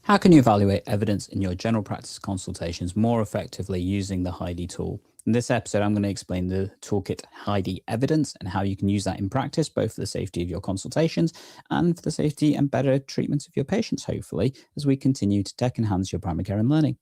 How can you evaluate evidence in your general practice consultations more effectively using the Heidi tool? In this episode, I'm going to explain the toolkit Heidi Evidence and how you can use that in practice, both for the safety of your consultations and for the safety and better treatment of your patients, hopefully, as we continue to tech enhance your primary care and learning.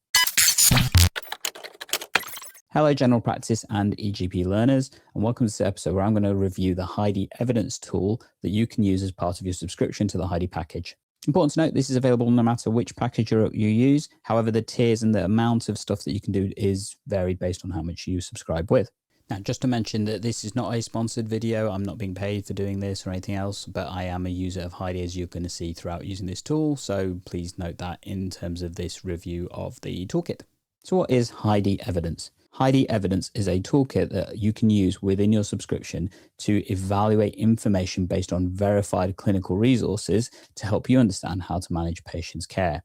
Hello, general practice and EGP learners, and welcome to this episode where I'm going to review the Heidi Evidence tool that you can use as part of your subscription to the Heidi package. Important to note, this is available no matter which package you use. However, the tiers and the amount of stuff that you can do is varied based on how much you subscribe with. Now, just to mention that this is not a sponsored video. I'm not being paid for doing this or anything else, but I am a user of Heidi, as you're going to see throughout using this tool. So please note that in terms of this review of the toolkit. So what is Heidi Evidence? Heidi Evidence is a toolkit that you can use within your subscription to evaluate information based on verified clinical resources to help you understand how to manage patients' care.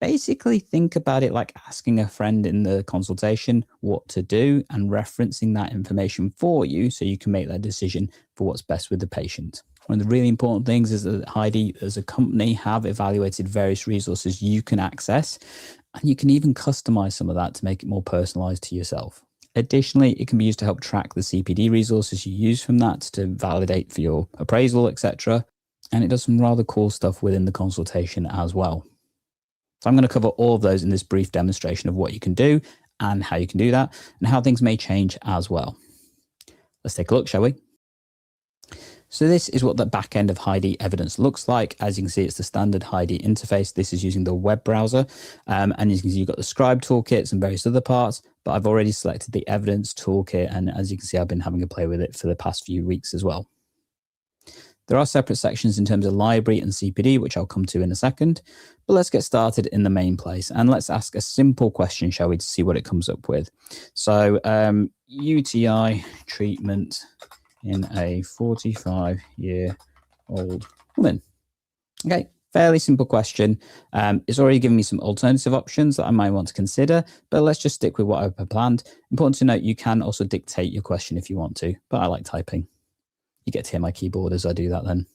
Basically, think about it like asking a friend in the consultation what to do and referencing that information for you so you can make that decision for what's best with the patient. One of the really important things is that Heidi, as a company, have evaluated various resources you can access, and you can even customize some of that to make it more personalized to yourself. Additionally, it can be used to help track the CPD resources you use from that to validate for your appraisal, etc. And it does some rather cool stuff within the consultation as well. So I'm going to cover all of those in this brief demonstration of what you can do and how you can do that and how things may change as well. Let's take a look, shall we? So this is what the back end of Heidi Evidence looks like. As you can see, it's the standard Heidi interface. This is using the web browser. And you can see you've got the scribe toolkits and various other parts, but I've already selected the evidence toolkit. And as you can see, I've been having a play with it for the past few weeks as well. There are separate sections in terms of library and CPD, which I'll come to in a second. But let's get started in the main place. And let's ask a simple question, shall we, to see what it comes up with. So UTI treatment in a 45-year-old woman. Okay, fairly simple question. It's already given me some alternative options that I might want to consider, but let's just stick with what I've planned. Important to note, you can also dictate your question if you want to, but I like typing. You get to hear my keyboard as I do that then.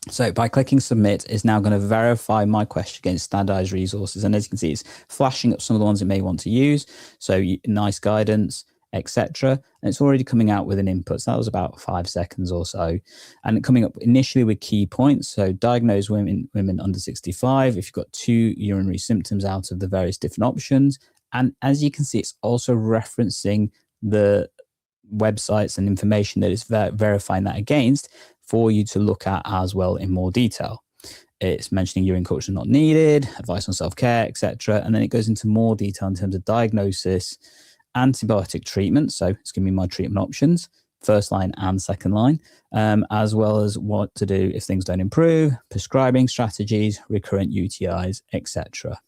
So by clicking submit, it's now going to verify my question against standardized resources. And as you can see, it's flashing up some of the ones it may want to use. So nice guidance, etc. And it's already coming out with an input. So that was about 5 seconds or so. And coming up initially with key points. So diagnosed women under 65, if you've got 2 urinary symptoms out of the various different options. And as you can see, it's also referencing the websites and information that it's verifying that against for you to look at as well in more detail. It's mentioning urine culture not needed, advice on self-care, etc. And then it goes into more detail in terms of diagnosis, antibiotic treatment, so it's giving me my treatment options, first line and second line, as well as what to do if things don't improve, prescribing strategies, recurrent UTIs, etc.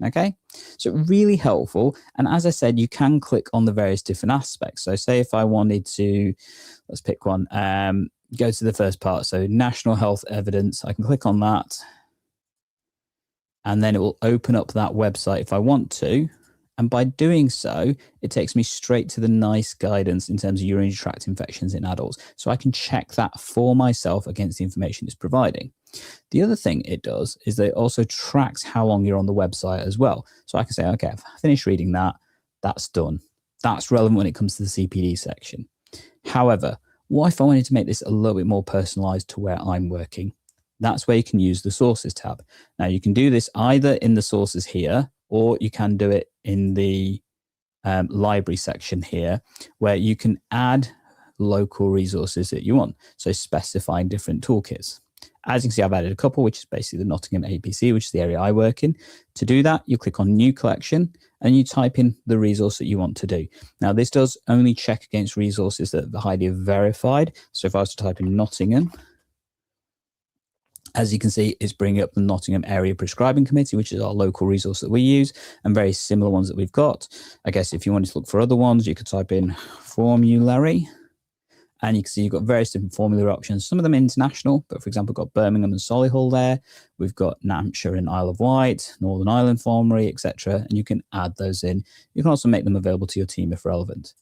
Okay, so really helpful. And as I said, you can click on the various different aspects. So say if I wanted to, let's pick one, go to the first part. So national health evidence, I can click on that. And then it will open up that website if I want to. And by doing so, it takes me straight to the nice guidance in terms of urinary tract infections in adults. So I can check that for myself against the information it's providing. The other thing it does is that it also tracks how long you're on the website as well. So I can say, okay, I've finished reading that. That's done. That's relevant when it comes to the CPD section. However, what if I wanted to make this a little bit more personalized to where I'm working? That's where you can use the sources tab. Now you can do this either in the sources here, or you can do it in the library section here, where you can add local resources that you want. So specifying different toolkits. As you can see, I've added a couple, which is basically the Nottingham APC, which is the area I work in. To do that, you click on New Collection and you type in the resource that you want to do. Now, this does only check against resources that the Heidi have verified. So if I was to type in Nottingham, as you can see, it's bringing up the Nottingham Area Prescribing Committee, which is our local resource that we use, and very similar ones that we've got. I guess if you wanted to look for other ones, you could type in formulary. And you can see you've got various different formulary options, some of them international, but for example, we've got Birmingham and Solihull there. We've got Hampshire and Isle of Wight, Northern Ireland Formulary, etc. And you can add those in. You can also make them available to your team if relevant.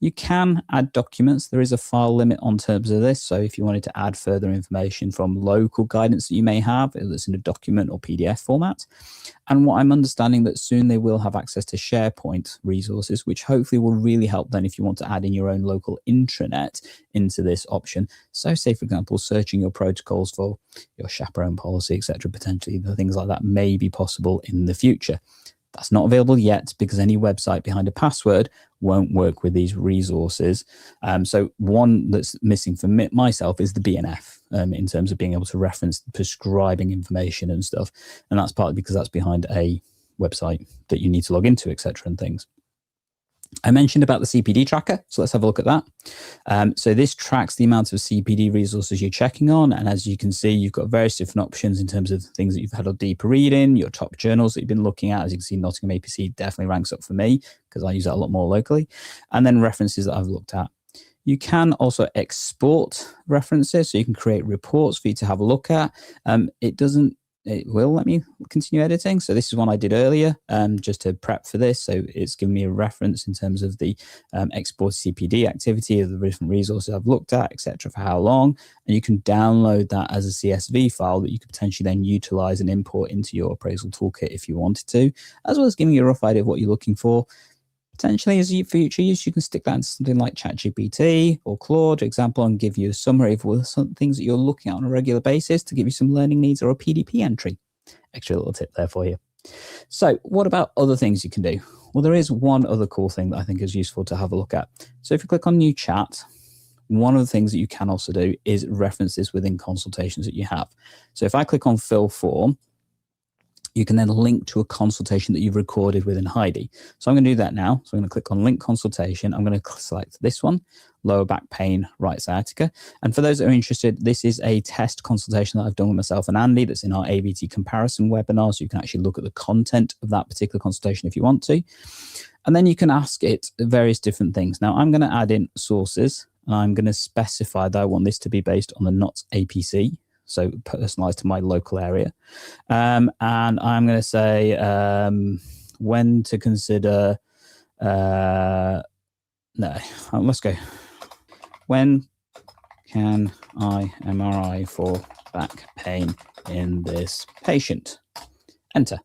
You can add documents. There is a file limit on terms of this. So if you wanted to add further information from local guidance that you may have, that's in a document or PDF format. And what I'm understanding that soon they will have access to SharePoint resources, which hopefully will really help then if you want to add in your own local intranet into this option. So say, for example, searching your protocols for your chaperone policy, etc., potentially the things like that may be possible in the future. That's not available yet because any website behind a password won't work with these resources. So one that's missing for myself is the BNF in terms of being able to reference prescribing information and stuff. And that's partly because that's behind a website that you need to log into, etc. and things. I mentioned about the CPD tracker, so let's have a look at that. So this tracks the amount of CPD resources you're checking on, and as you can see, you've got various different options in terms of things that you've had a deeper read in, your top journals that you've been looking at. As you can see, Nottingham APC definitely ranks up for me because I use that a lot more locally, and then references that I've looked at. You can also export references, so you can create reports for you to have a look at. It will let me continue editing. So this is one I did earlier just to prep for this. So it's giving me a reference in terms of the export CPD activity of the different resources I've looked at, etc. for how long. And you can download that as a CSV file that you could potentially then utilize and import into your appraisal toolkit if you wanted to, as well as giving you a rough idea of what you're looking for. Potentially, as future use, you can stick that into something like ChatGPT or Claude, for example, and give you a summary of some things that you're looking at on a regular basis to give you some learning needs or a PDP entry. Extra little tip there for you. So what about other things you can do? Well, there is one other cool thing that I think is useful to have a look at. So if you click on New Chat, one of the things that you can also do is reference this within consultations that you have. So if I click on Fill Form, you can then link to a consultation that you've recorded within Heidi. So I'm going to do that now. So I'm going to click on Link Consultation. I'm going to select this one, lower back pain, right sciatica. And for those that are interested, this is a test consultation that I've done with myself and Andy that's in our ABT comparison webinar. So you can actually look at the content of that particular consultation if you want to. And then you can ask it various different things. Now I'm going to add in sources, and I'm going to specify that I want this to be based on the NOTS APC. So personalized to my local area. And I'm going to say when to consider, let's go. When can I MRI for back pain in this patient? Enter.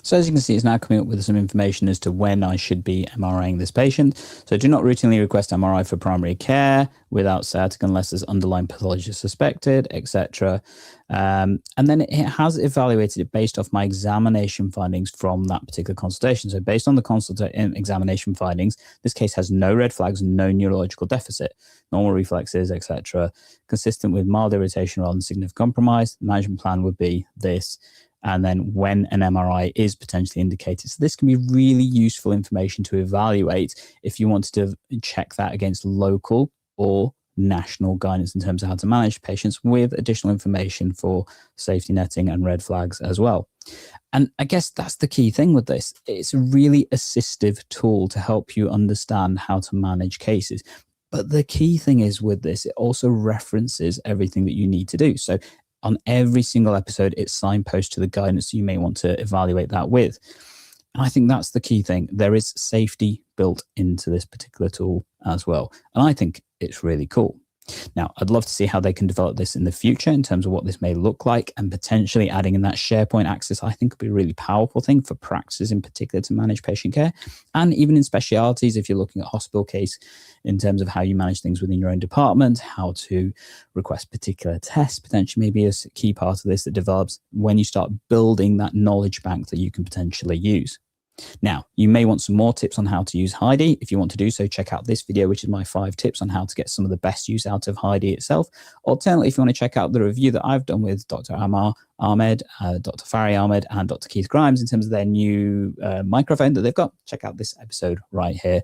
So as you can see, it's now coming up with some information as to when I should be MRIing this patient. So do not routinely request MRI for primary care without sciatica unless there's underlying pathology suspected, etc. And then it has evaluated it based off my examination findings from that particular consultation. So based on the examination findings, this case has no red flags, no neurological deficit, normal reflexes, etc. Consistent with mild irritation rather than significant compromise. The management plan would be this. And then when an MRI is potentially indicated. So this can be really useful information to evaluate if you wanted to check that against local or national guidance in terms of how to manage patients, with additional information for safety netting and red flags as well. And I guess that's the key thing with this. It's a really assistive tool to help you understand how to manage cases. But the key thing is with this, it also references everything that you need to do. So on every single episode, it signposts to the guidance you may want to evaluate that with. And I think that's the key thing. There is safety built into this particular tool as well. And I think it's really cool. Now, I'd love to see how they can develop this in the future in terms of what this may look like, and potentially adding in that SharePoint access, I think, would be a really powerful thing for practices in particular to manage patient care, and even in specialities if you're looking at hospital case in terms of how you manage things within your own department, how to request particular tests, potentially maybe a key part of this that develops when you start building that knowledge bank that you can potentially use. Now, you may want some more tips on how to use Heidi. If you want to do so, check out this video, which is my 5 tips on how to get some of the best use out of Heidi itself. Alternatively, if you want to check out the review that I've done with Dr. Amar Ahmed, Dr. Fari Ahmed, and Dr. Keith Grimes in terms of their new microphone that they've got, check out this episode right here.